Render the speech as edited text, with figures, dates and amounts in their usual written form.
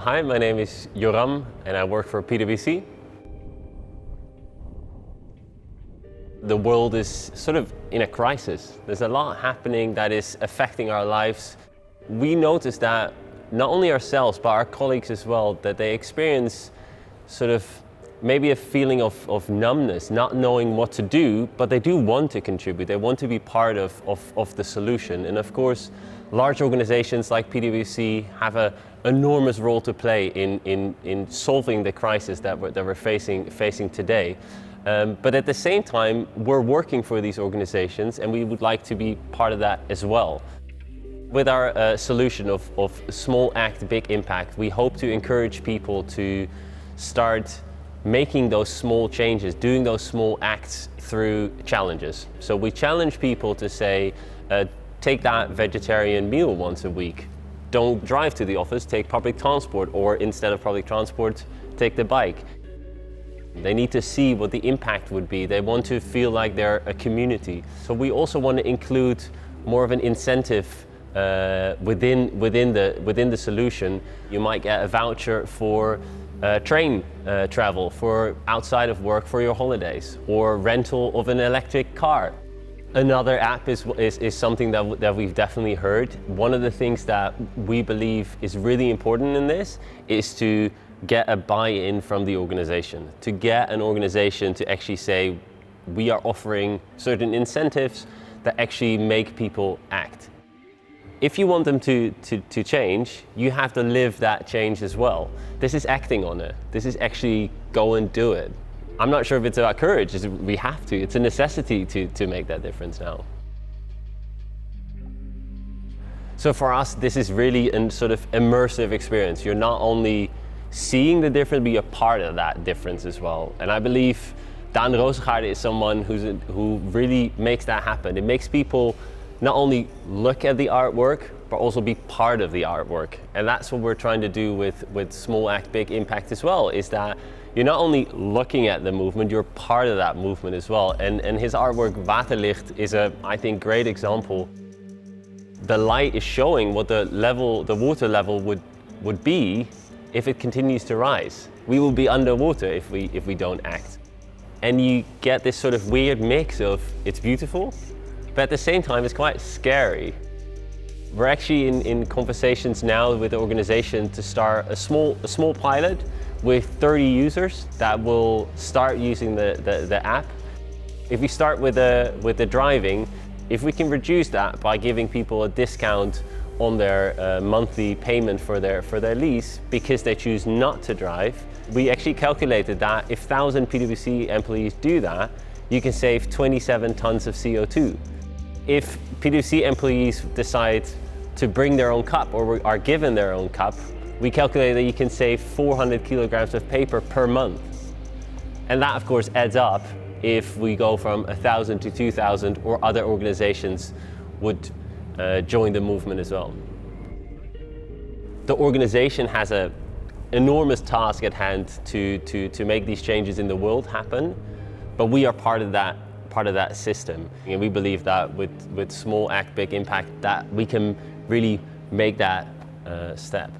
Hi, my name is Joram and I work for PwC. The world is sort of in a crisis. There's a lot happening that is affecting our lives. We notice that not only ourselves, but our colleagues as well, that they experience sort of maybe a feeling of numbness, not knowing what to do, but they do want to contribute. They want to be part of the solution. And of course, large organizations like PwC have an enormous role to play in solving the crisis that we're facing today. But at the same time, we're working for these organizations and we would like to be part of that as well. With our solution of small act, big impact, we hope to encourage people to start making those small changes, doing those small acts through challenges. So we challenge people to say, take that vegetarian meal once a week. Don't drive to the office, take public transport, or instead of public transport, take the bike. They need to see what the impact would be. They want to feel like they're a community. So we also want to include more of an incentive within the solution. You might get a voucher for train travel for outside of work for your holidays, or rental of an electric car. Another app is something that we've definitely heard. One of the things that we believe is really important in this is to get a buy-in from the organization, to get an organization to actually say, we are offering certain incentives that actually make people act. If you want them to change, you have to live that change as well. This is acting on it. This is actually go and do it. I'm not sure if it's about courage, we have to. It's a necessity to make that difference now. So for us, this is really a sort of immersive experience. You're not only seeing the difference, but you're part of that difference as well. And I believe Daan Rozengaarde is someone who really makes that happen. It makes people not only look at the artwork, but also be part of the artwork. And that's what we're trying to do with Small Act, Big Impact as well, is that you're not only looking at the movement, you're part of that movement as well. And his artwork, Waterlicht, is I think, great example. The light is showing what the water level would be if it continues to rise. We will be underwater if we don't act. And you get this sort of weird mix of, it's beautiful, but at the same time, it's quite scary. We're actually in conversations now with the organization to start a small pilot with 30 users that will start using the app. If we start with the driving, if we can reduce that by giving people a discount on their monthly payment for their lease because they choose not to drive, we actually calculated that if 1,000 PwC employees do that, you can save 27 tons of CO2. If PwC employees decide to bring their own cup or are given their own cup, we calculate that you can save 400 kilograms of paper per month. And that, of course, adds up if we go from 1,000 to 2,000, or other organizations would join the movement as well. The organization has an enormous task at hand to make these changes in the world happen, but we are part of that system. And we believe that with Small Act, Big Impact, that we can really make that step.